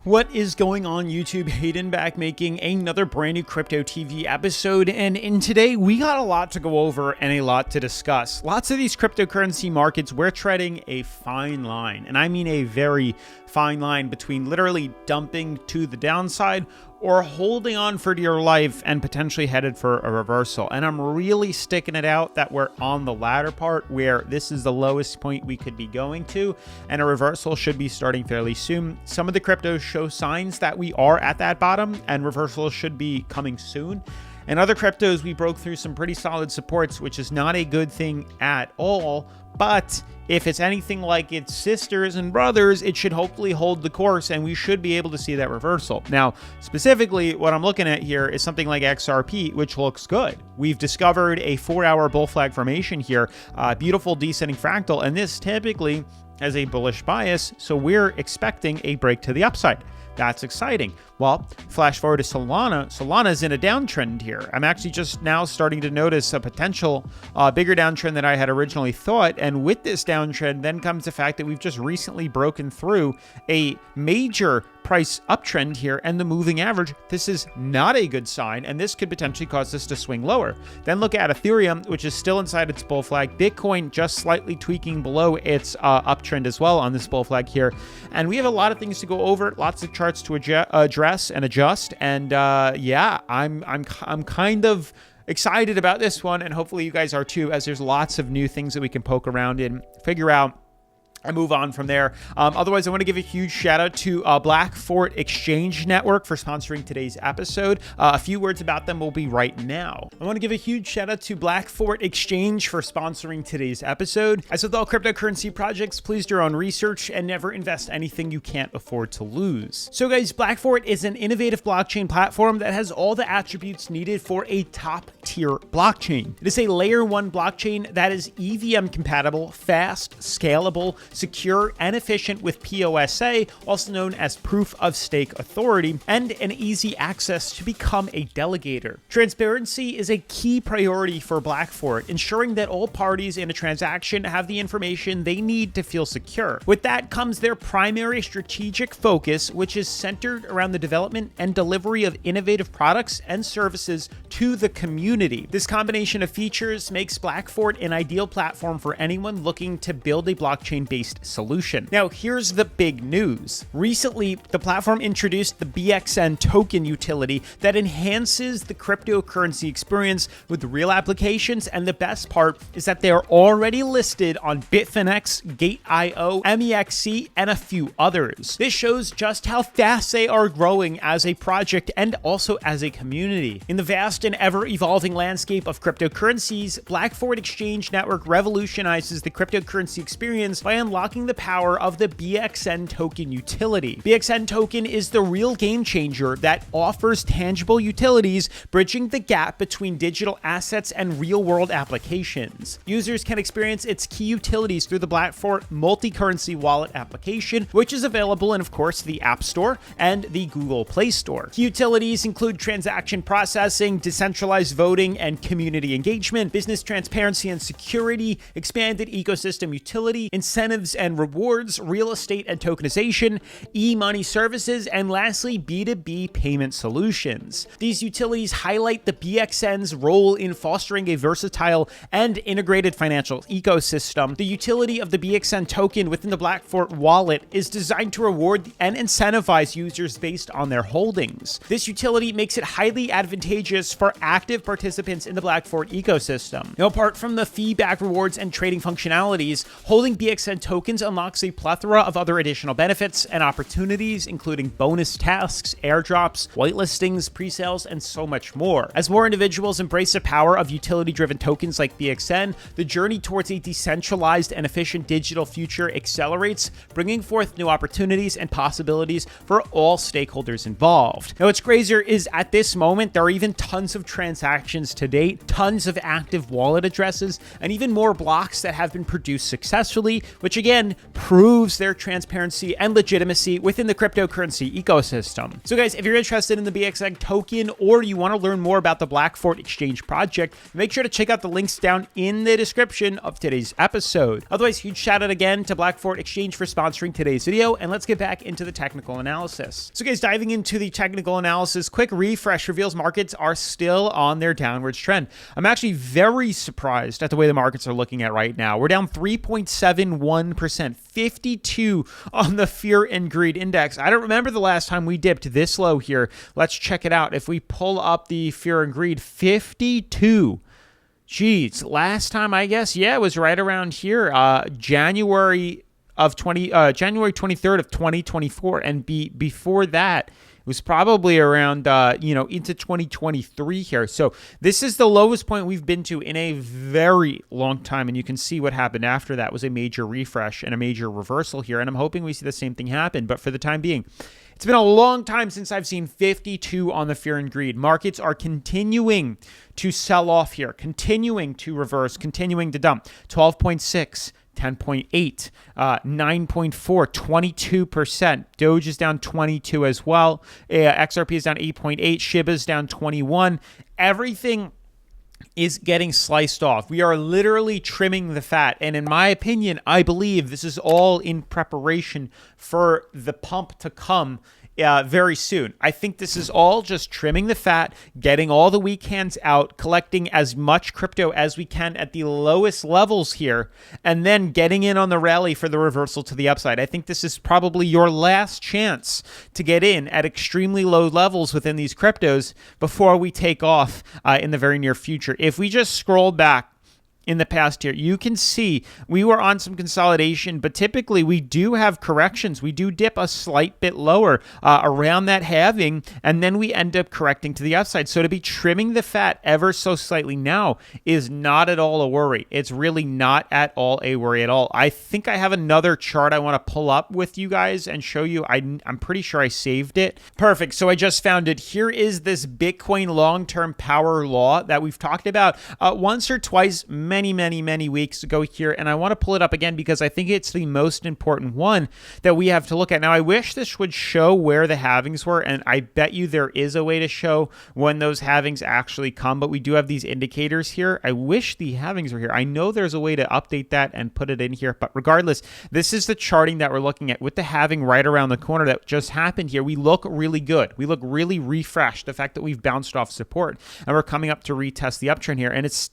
What is going on YouTube? Hayden back making another brand new Crypto TV episode, and in today we got a lot to go over and a lot to discuss. Lots of these cryptocurrency markets, we're treading a fine line, and I mean a very fine line between literally dumping to the downside or holding on for dear life and potentially headed for a reversal. And I'm really sticking it out that we're on the latter part where this is the lowest point we could be going to, and a reversal should be starting fairly soon. Some of the cryptos show signs that we are at that bottom and reversals should be coming soon. And other cryptos, we broke through some pretty solid supports, which is not a good thing at all. But if it's anything like its sisters and brothers, it should hopefully hold the course and we should be able to see that reversal. Now, specifically, what I'm looking at here is something like XRP, which looks good. We've discovered a 4-hour bull flag formation here, beautiful descending fractal, and this typically has a bullish bias, so we're expecting a break to the upside. That's exciting. Well, flash forward to Solana. Solana's in a downtrend here. I'm actually just now starting to notice a potential bigger downtrend than I had originally thought. And with this downtrend, then comes the fact that we've just recently broken through a major price uptrend here and the moving average. This is not a good sign, and this could potentially cause this to swing lower. Then look at Ethereum, which is still inside its bull flag. Bitcoin just slightly tweaking below its uptrend as well on this bull flag here. And we have a lot of things to go over, lots of charts to address and adjust. And yeah, I'm kind of excited about this one, and hopefully you guys are too, as there's lots of new things that we can poke around and figure out and move on from there. Otherwise, I want to give a huge shout out to Blackfort Exchange Network for sponsoring today's episode. A few words about them will be right now. I want to give a huge shout out to Blackfort Exchange for sponsoring today's episode. As with all cryptocurrency projects, please do your own research and never invest anything you can't afford to lose. So guys, Blackfort is an innovative blockchain platform that has all the attributes needed for a top tier blockchain. It is a layer 1 blockchain that is EVM compatible, fast, scalable, secure, and efficient with POSA, also known as Proof of Stake Authority, and an easy access to become a delegator. Transparency is a key priority for Blackfort, ensuring that all parties in a transaction have the information they need to feel secure. With that comes their primary strategic focus, which is centered around the development and delivery of innovative products and services to the community. This combination of features makes Blackfort an ideal platform for anyone looking to build a blockchain-based solution. Now, here's the big news. Recently, the platform introduced the BXN token utility that enhances the cryptocurrency experience with real applications, and the best part is that they are already listed on Bitfinex, Gate.io, MEXC, and a few others. This shows just how fast they are growing as a project and also as a community. In the vast and ever-evolving landscape of cryptocurrencies, Blackfort Exchange Network revolutionizes the cryptocurrency experience by unlocking the power of the BXN token utility. BXN token is the real game changer that offers tangible utilities, bridging the gap between digital assets and real-world applications. Users can experience its key utilities through the Blackfort multi-currency wallet application, which is available in, of course, the App Store and the Google Play Store. Key utilities include transaction processing, decentralized voting and community engagement, business transparency and security, expanded ecosystem utility, incentives and rewards, real estate and tokenization, e-money services, and lastly, B2B payment solutions. These utilities highlight the BXN's role in fostering a versatile and integrated financial ecosystem. The utility of the BXN token within the Blackfort wallet is designed to reward and incentivize users based on their holdings. This utility makes it highly advantageous for active participants in the Blackfort ecosystem. Now, apart from the fee-backed rewards and trading functionalities, holding BXN tokens unlocks a plethora of other additional benefits and opportunities, including bonus tasks, airdrops, whitelistings, pre-sales, and so much more. As more individuals embrace the power of utility-driven tokens like BXN, the journey towards a decentralized and efficient digital future accelerates, bringing forth new opportunities and possibilities for all stakeholders involved. Now, what's crazier is at this moment, there are even tons tons of transactions to date, tons of active wallet addresses, and even more blocks that have been produced successfully, which again proves their transparency and legitimacy within the cryptocurrency ecosystem. So guys, if you're interested in the BXEG token or you want to learn more about the Blackfort Exchange project, make sure to check out the links down in the description of today's episode. Otherwise, huge shout out again to Blackfort Exchange for sponsoring today's video, and let's get back into the technical analysis. So guys, diving into the technical analysis, quick refresh reveals markets are still on their downwards trend. I'm actually very surprised at the way the markets are looking at right now. We're down 3.71%, 52 on the fear and greed index. I don't remember the last time we dipped this low here. Let's check it out. If we pull up the fear and greed, 52. Geez, last time I guess, yeah, it was right around here, January 23rd of 2024, and before that, it was probably around, into 2023 here. So this is the lowest point we've been to in a very long time, and you can see what happened after that was a major refresh and a major reversal here, and I'm hoping we see the same thing happen, but for the time being, it's been a long time since I've seen 52 on the fear and greed. Markets are continuing to sell off here, continuing to reverse, continuing to dump. 12.6, 10.8, 9.4, 22%. Doge is down 22 as well. XRP is down 8.8. Shiba is down 21. Everything is getting sliced off. We are literally trimming the fat. And in my opinion, I believe this is all in preparation for the pump to come very soon. I think this is all just trimming the fat, getting all the weak hands out, collecting as much crypto as we can at the lowest levels here, and then getting in on the rally for the reversal to the upside. I think this is probably your last chance to get in at extremely low levels within these cryptos before we take off in the very near future. If we just scroll back in the past year, you can see we were on some consolidation, but typically we do have corrections. We do dip a slight bit lower around that halving, and then we end up correcting to the upside. So to be trimming the fat ever so slightly now is not at all a worry. It's really not at all a worry at all. I think I have another chart I want to pull up with you guys and show you. I'm pretty sure I saved it. Perfect. So I just found it. Here is this Bitcoin long-term power law that we've talked about once or twice many weeks ago here, and I want to pull it up again because I think it's the most important one that we have to look at. Now, I wish this would show where the halvings were, and I bet you there is a way to show when those halvings actually come, but we do have these indicators here. I wish the halvings were here. I know there's a way to update that and put it in here, but regardless, this is the charting that we're looking at with the halving right around the corner that just happened here. We look really good. We look really refreshed. The fact that we've bounced off support and we're coming up to retest the uptrend here, and it's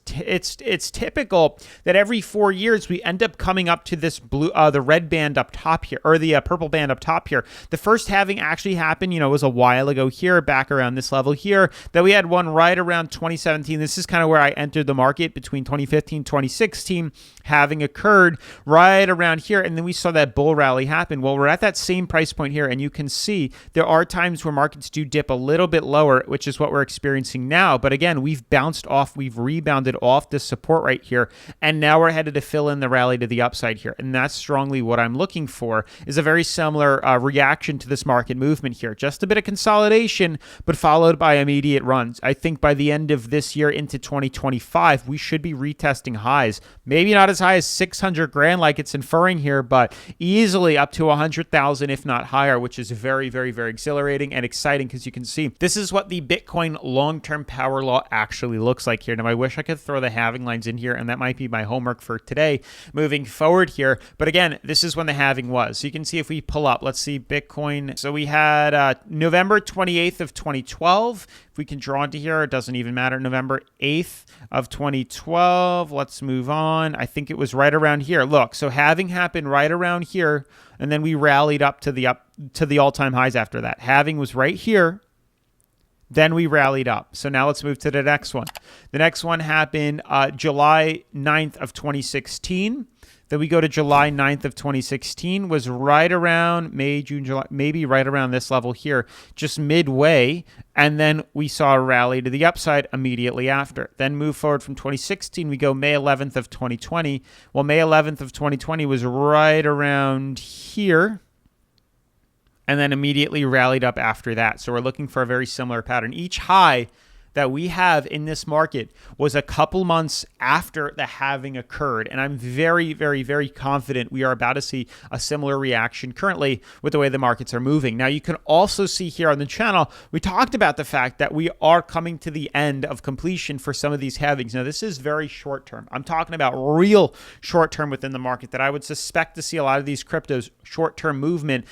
typical that every 4 years we end up coming up to this blue, the red band up top here, or the purple band up top here. The first halving actually happened, was a while ago here, back around this level here. Then we had one right around 2017. This is kind of where I entered the market between 2015, 2016. Halving occurred right around here, and then we saw that bull rally happen. Well, we're at that same price point here, and you can see there are times where markets do dip a little bit lower, which is what we're experiencing now. But again, we've bounced off, we've rebounded off this support right here, and now we're headed to fill in the rally to the upside here. And that's strongly what I'm looking for, is a very similar reaction to this market movement here. Just a bit of consolidation, but followed by immediate runs. I think by the end of this year into 2025, we should be retesting highs. Maybe not as high as 600 grand like it's inferring here, but easily up to 100,000 if not higher, which is very exhilarating and exciting, because you can see this is what the Bitcoin long-term power law actually looks like here. Now, I wish I could throw the halving lines in here, and that might be my homework for today moving forward here. But again, this is when the halving was. So you can see if we pull up, let's see Bitcoin. So we had November 28th of 2012. If we can draw into here, it doesn't even matter. November 8th of 2012. Let's move on. I think it was right around here. Look, so halving happened right around here, and then we rallied up to the all-time highs after that. Halving was right here. Then we rallied up. So now let's move to the next one. The next one happened July 9th of 2016. Then we go to July 9th of 2016, was right around May, June, July, maybe right around this level here, just midway. And then we saw a rally to the upside immediately after. Then move forward from 2016, we go May 11th of 2020. Well, May 11th of 2020 was right around here, and then immediately rallied up after that. So we're looking for a very similar pattern. Each high that we have in this market was a couple months after the halving occurred. And I'm very, very, very confident we are about to see a similar reaction currently with the way the markets are moving. Now, you can also see here on the channel, we talked about the fact that we are coming to the end of completion for some of these halvings. Now, this is very short term. I'm talking about real short term within the market that I would suspect to see a lot of these cryptos short term movement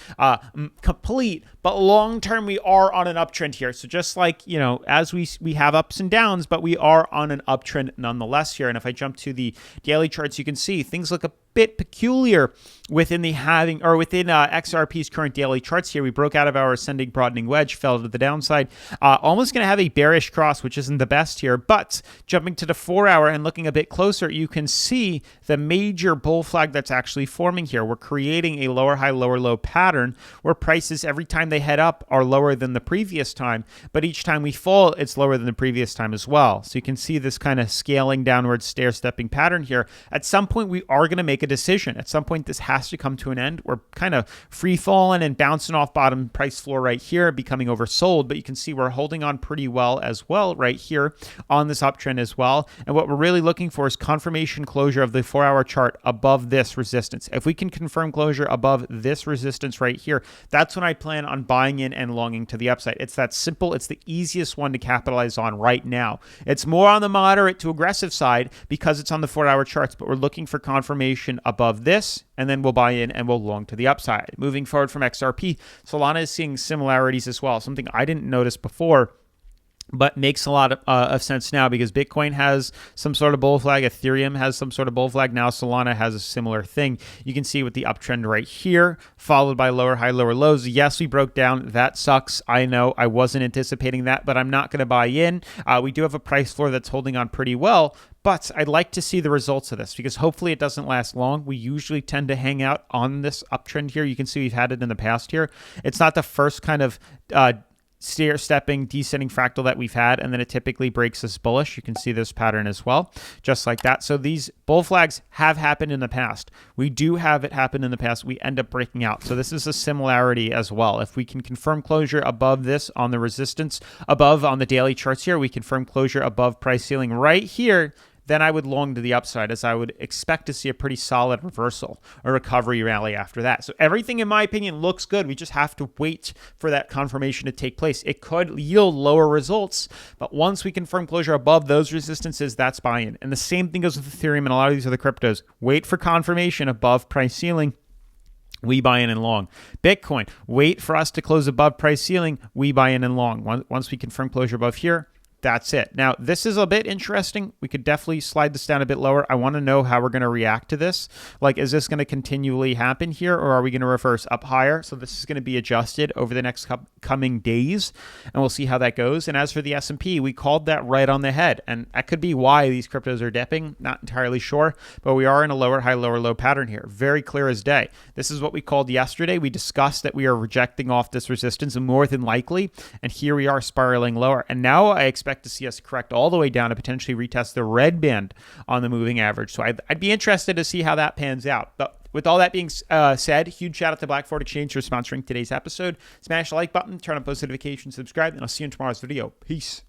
complete, but long term we are on an uptrend here. So just like, you know, as we have ups and downs, but we are on an uptrend nonetheless here. And if I jump to the daily charts, you can see things look a bit peculiar within the halving, or within XRP's current daily charts here. We broke out of our ascending broadening wedge, fell to the downside, almost going to have a bearish cross, which isn't the best here. But jumping to the 4-hour and looking a bit closer, you can see the major bull flag that's actually forming here. We're creating a lower high, lower low pattern where prices every time they head up are lower than the previous time, but each time we fall, it's lower than the previous time as well. So you can see this kind of scaling downward stair-stepping pattern here. At some point, we are going to make a decision. At some point, this has to come to an end. We're kind of free falling and bouncing off bottom price floor right here, becoming oversold, but you can see we're holding on pretty well as well right here on this uptrend as well. And what we're really looking for is confirmation closure of the 4-hour chart above this resistance. If we can confirm closure above this resistance right here, that's when I plan on buying in and longing to the upside. It's that simple. It's the easiest one to capitalize on right now. It's more on the moderate to aggressive side because it's on the 4-hour charts, but we're looking for confirmation above this, and then we'll buy in and we'll long to the upside. Moving forward from XRP, Solana is seeing similarities as well, something I didn't notice before, but makes a lot of sense now because Bitcoin has some sort of bull flag, Ethereum has some sort of bull flag, now Solana has a similar thing. You can see with the uptrend right here, followed by lower high, lower lows. Yes, we broke down. That sucks. I know I wasn't anticipating that, but I'm not going to buy in. We do have a price floor that's holding on pretty well, but I'd like to see the results of this because hopefully it doesn't last long. We usually tend to hang out on this uptrend here. You can see we've had it in the past here. It's not the first kind of stair-stepping, descending fractal that we've had, and then it typically breaks this bullish. You can see this pattern as well, just like that. So these bull flags have happened in the past. We do have it happen in the past. We end up breaking out. So this is a similarity as well. If we can confirm closure above this on the resistance, above on the daily charts here, we confirm closure above price ceiling right here, then I would long to the upside, as I would expect to see a pretty solid reversal or recovery rally after that. So everything, in my opinion, looks good. We just have to wait for that confirmation to take place. It could yield lower results, but once we confirm closure above those resistances, that's buy-in. And the same thing goes with Ethereum and a lot of these other cryptos. Wait for confirmation above price ceiling. We buy in and long. Bitcoin, wait for us to close above price ceiling. We buy in and long. Once we confirm closure above here, that's it. Now, this is a bit interesting. We could definitely slide this down a bit lower. I want to know how we're going to react to this. Like, is this going to continually happen here, or are we going to reverse up higher? So this is going to be adjusted over the next coming days, and we'll see how that goes. And as for the S&P, we called that right on the head, and that could be why these cryptos are dipping. Not entirely sure, but we are in a lower high, lower low pattern here. Very clear as day. This is what we called yesterday. We discussed that we are rejecting off this resistance more than likely, and here we are spiraling lower. And now I expect to see us correct all the way down to potentially retest the red band on the moving average. So I'd be interested to see how that pans out. But with all that being said, huge shout out to Black Fort Exchange for sponsoring today's episode. Smash the like button, turn on post notifications, subscribe, and I'll see you in tomorrow's video. Peace.